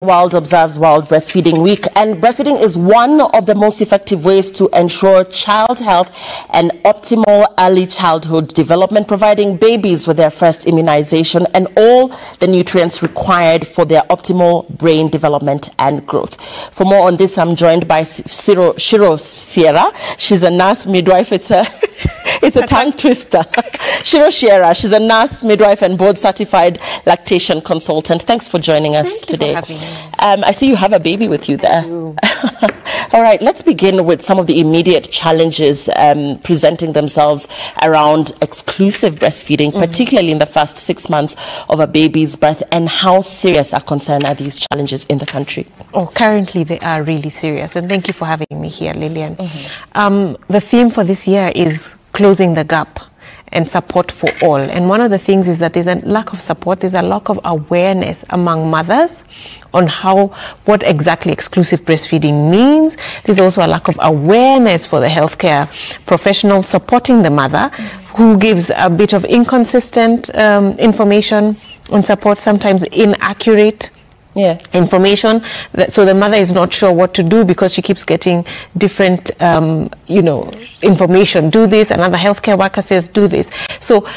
World observes World Breastfeeding Week, and breastfeeding is one of the most effective ways to ensure child health and optimal early childhood development, providing babies with their first immunization and all the nutrients required for their optimal brain development and growth. For more on this, I'm joined by Shiro Sierra. She's a nurse midwife. It's a tongue twister. Shiro Sierra, she's a nurse, midwife, and board-certified lactation consultant. Thanks for joining us today. Thank you for having me. I see you have a baby with you there. All right, let's begin with some of the immediate challenges presenting themselves around exclusive breastfeeding, particularly in the first 6 months of a baby's birth, and how serious a concern are these challenges in the country? Oh, currently they are really serious, and thank you for having me here, Lillian. The theme for this year is closing the gap and support for all. And one of the things is that there's a lack of support, there's a lack of awareness among mothers on what exactly exclusive breastfeeding means. There's also a lack of awareness for the healthcare professional supporting the mother, who gives a bit of inconsistent information and support, sometimes inaccurate information, so the mother is not sure what to do because she keeps getting different information. Do this, another healthcare worker says do this. So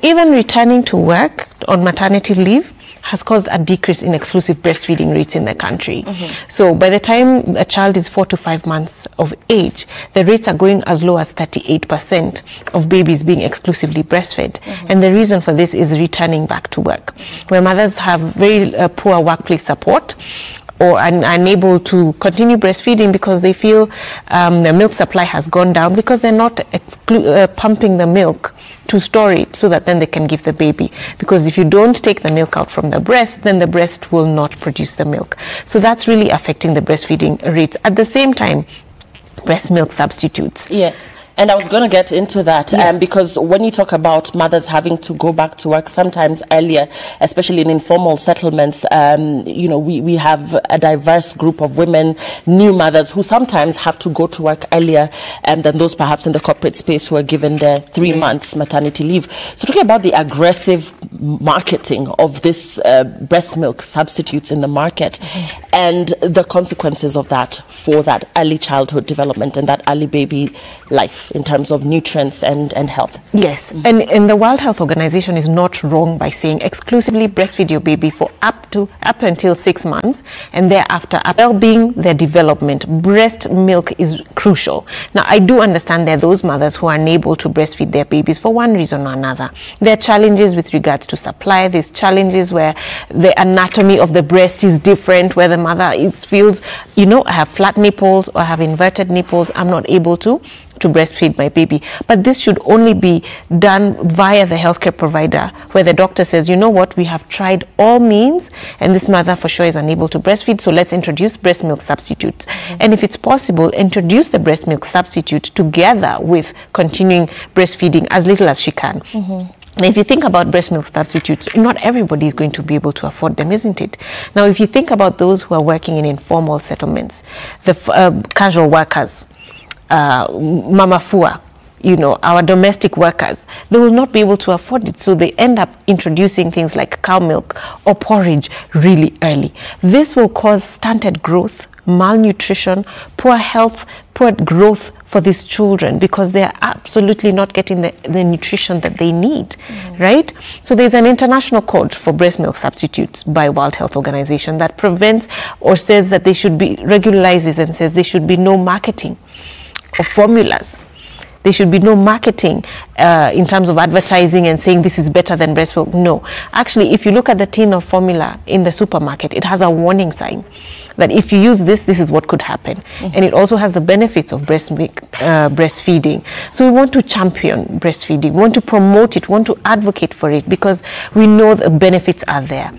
even returning to work on maternity leave has caused a decrease in exclusive breastfeeding rates in the country. So by the time a child is 4 to 5 months of age, the rates are going as low as 38% of babies being exclusively breastfed. And the reason for this is returning back to work, where mothers have very poor workplace support, or are unable to continue breastfeeding because they feel the milk supply has gone down because they're not pumping the milk to store it so that then they can give the baby. Because if you don't take the milk out from the breast, then the breast will not produce the milk. So that's really affecting the breastfeeding rates. At the same time, breast milk substitutes. And I was going to get into that because when you talk about mothers having to go back to work sometimes earlier, especially in informal settlements, we have a diverse group of women, new mothers, who sometimes have to go to work earlier than those perhaps in the corporate space who are given their 3 months maternity leave. So talking about the aggressive marketing of this breast milk substitutes in the market and the consequences of that for that early childhood development and that early baby life in terms of nutrients and health. Yes, and the World Health Organization is not wrong by saying exclusively breastfeed your baby for up until 6 months, and thereafter well-being, their development. Breast milk is crucial. Now, I do understand there are those mothers who are unable to breastfeed their babies for one reason or another. There are challenges with regards to supply. There's challenges where the anatomy of the breast is different, where the mother feels, I have flat nipples or I have inverted nipples, I'm not able to breastfeed my baby. But this should only be done via the healthcare provider, where the doctor says, you know what, we have tried all means and this mother for sure is unable to breastfeed, so let's introduce breast milk substitutes. And if it's possible, introduce the breast milk substitute together with continuing breastfeeding as little as she can. Now, if you think about breast milk substitutes, not everybody is going to be able to afford them, isn't it? Now, if you think about those who are working in informal settlements, the casual workers, mama fua, our domestic workers, they will not be able to afford it. So they end up introducing things like cow milk or porridge really early. This will cause stunted growth, malnutrition, poor health, poor growth for these children because they are absolutely not getting the nutrition that they need, right? So there's an international code for breast milk substitutes by World Health Organization that prevents or says that they should be, regularizes and says there should be no marketing of formulas. There should be no marketing in terms of advertising and saying this is better than breast milk. No. Actually, if you look at the tin of formula in the supermarket, it has a warning sign that if you use this is what could happen. And it also has the benefits of breastfeeding. So we want to champion breastfeeding, we want to promote it, we want to advocate for it because we know the benefits are there.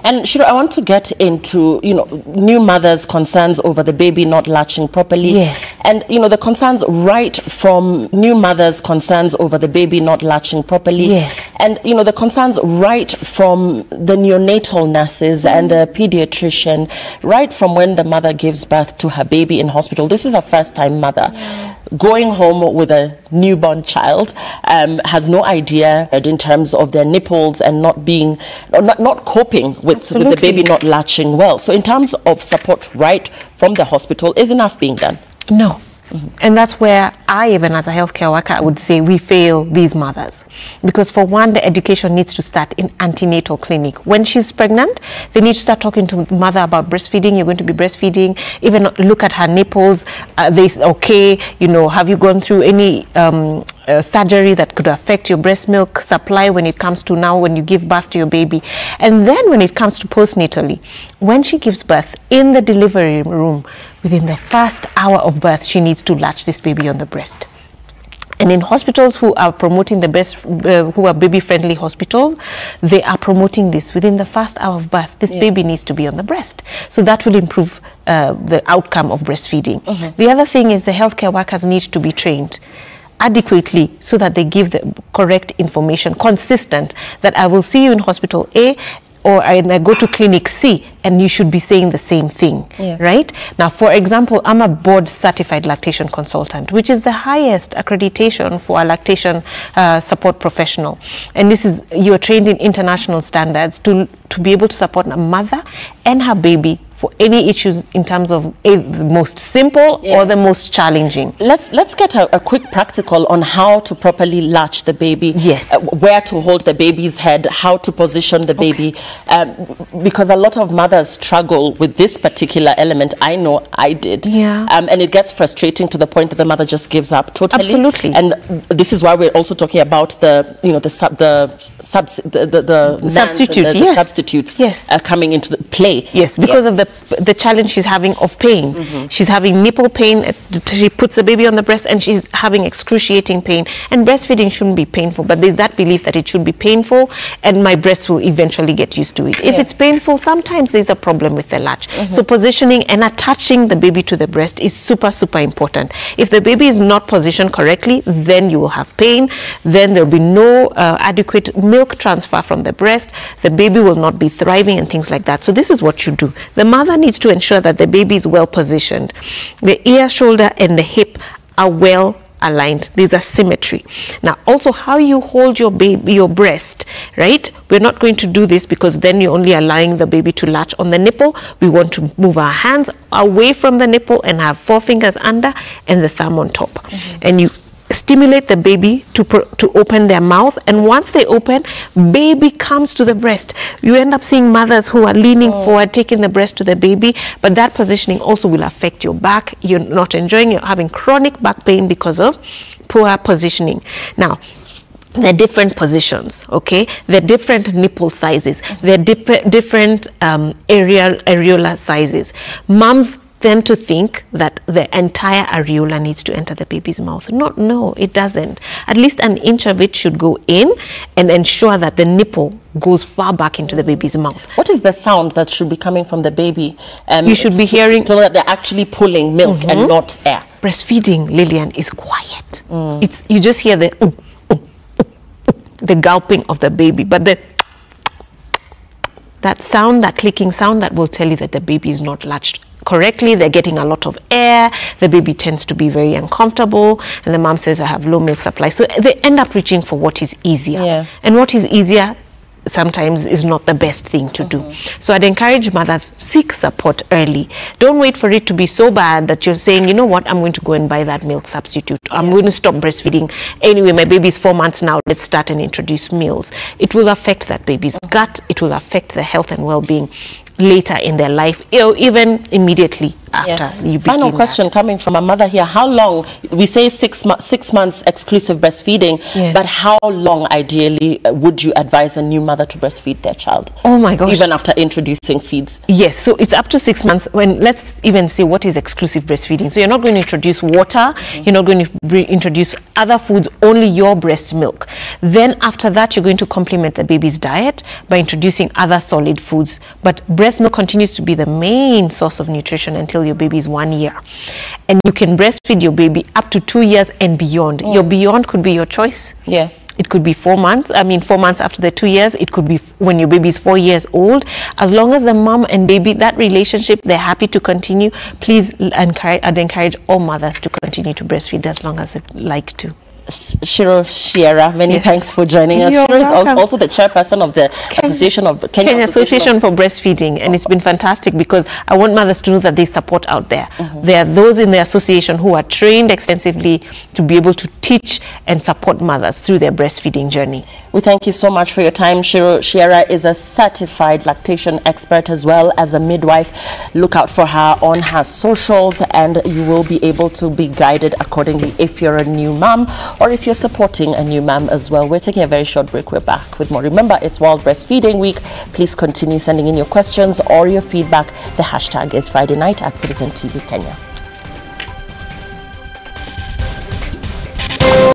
And Shiro, I want to get into, new mothers' concerns over the baby not latching properly. And, the concerns right from new mothers' concerns over about the baby not latching properly. Yes. And, you know, the concerns right from the neonatal nurses and the pediatrician, right from when the mother gives birth to her baby in hospital. This is a first-time mother going home with a newborn child, has no idea in terms of their nipples and not coping with the baby not latching well. So in terms of support right from the hospital, is enough being done? No. And that's where I, even as a healthcare worker, I would say we fail these mothers. Because for one, the education needs to start in antenatal clinic. When she's pregnant, they need to start talking to the mother about breastfeeding. You're going to be breastfeeding. Even look at her nipples. Okay, you know, have you gone through any surgery that could affect your breast milk supply when it comes to now when you give birth to your baby? And then when it comes to postnatally, when she gives birth in the delivery room, within the first hour of birth, she needs to latch this baby on the breast. And in hospitals who are promoting the breast, who are baby-friendly hospitals, they are promoting this within the first hour of birth. This baby needs to be on the breast. So that will improve the outcome of breastfeeding. The other thing is the healthcare workers need to be trained adequately so that they give the correct information, consistent, that I will see you in hospital A, or I go to clinic C, and you should be saying the same thing, right? Now, for example, I'm a board certified lactation consultant, which is the highest accreditation for a lactation support professional. And this is, you are trained in international standards to be able to support a mother and her baby for any issues in terms of the most simple or the most challenging. Let's get a quick practical on how to properly latch the baby. Yes. Where to hold the baby's head, how to position the baby. Because a lot of mothers struggle with this particular element. I know I did. Yeah. And it gets frustrating to the point that the mother just gives up totally. Absolutely. And this is why we're also talking about the, you know, the substitute, the substitutes coming into the play. Yes, because of the challenge she's having of pain. She's having nipple pain. She puts the baby on the breast and she's having excruciating pain. And breastfeeding shouldn't be painful, but there's that belief that it should be painful and my breast will eventually get used to it. If it's painful, sometimes there's a problem with the latch. So positioning and attaching the baby to the breast is super, super important. If the baby is not positioned correctly, then you will have pain. Then there'll be no adequate milk transfer from the breast. The baby will not be thriving and things like that. So this is what you do. The mother needs to ensure that the baby is well positioned. The ear, shoulder, and the hip are well aligned. There's a symmetry. Now, also how you hold your baby, your breast, right? We're not going to do this because then you're only allowing the baby to latch on the nipple. We want to move our hands away from the nipple and have 4 fingers under and the thumb on top. And you stimulate the baby to open their mouth, and once they open, baby comes to the breast. You end up seeing mothers who are leaning forward, taking the breast to the baby, but that positioning also will affect your back. You're not enjoying, you're having chronic back pain because of poor positioning. Now, they're different positions, okay? They're different nipple sizes. They're different areola sizes. Moms tend to think that the entire areola needs to enter the baby's mouth. No, it doesn't. At least an inch of it should go in and ensure that the nipple goes far back into the baby's mouth. What is the sound that should be coming from the baby? You should be hearing so that they're actually pulling milk and not air. Breastfeeding, Lillian, is quiet. It's, you just hear the gulping of the baby, but that sound, that clicking sound, that will tell you that the baby is not latched correctly. They're getting a lot of air. The baby tends to be very uncomfortable, and the mom says, I have low milk supply. So they end up reaching for what is easier. And what is easier sometimes is not the best thing to do. So I'd encourage mothers, seek support early. Don't wait for it to be so bad that you're saying, you know what, I'm going to go and buy that milk substitute. I'm going to stop breastfeeding. Anyway, my baby's 4 months now. Let's start and introduce meals. It will affect that baby's gut. It will affect the health and well-being later in their life, even immediately after you begin. Final question coming from a mother here. How long, we say 6 months exclusive breastfeeding, but how long ideally would you advise a new mother to breastfeed their child? Oh my gosh. Even after introducing feeds? Yes, so it's up to 6 months. When, let's even say, what is exclusive breastfeeding? So you're not going to introduce water, you're not going to introduce other foods, only your breast milk. Then after that, you're going to complement the baby's diet by introducing other solid foods. But breast milk continues to be the main source of nutrition until your baby is 1 year. And you can breastfeed your baby up to 2 years and beyond. Your beyond could be your choice. Yeah. It could be 4 months. 4 months after the 2 years. It could be when your baby is 4 years old. As long as the mom and baby, that relationship, they're happy to continue, please I'd encourage all mothers to continue to breastfeed as long as they'd like to. Shiro Shiera, many thanks for joining us. You're Shiro is welcome. also the chairperson of the Kenya Association for Breastfeeding, and it's been fantastic because I want mothers to know that there's support out there. There are those in the association who are trained extensively to be able to teach and support mothers through their breastfeeding journey. We thank you so much for your time. Shiro Shiera is a certified lactation expert as well as a midwife. Look out for her on her socials, and you will be able to be guided accordingly if you're a new mom or if you're supporting a new mom as well. We're taking a very short break. We're back with more. Remember, it's World Breastfeeding Week. Please continue sending in your questions or your feedback. The hashtag is Friday Night at Citizen TV Kenya.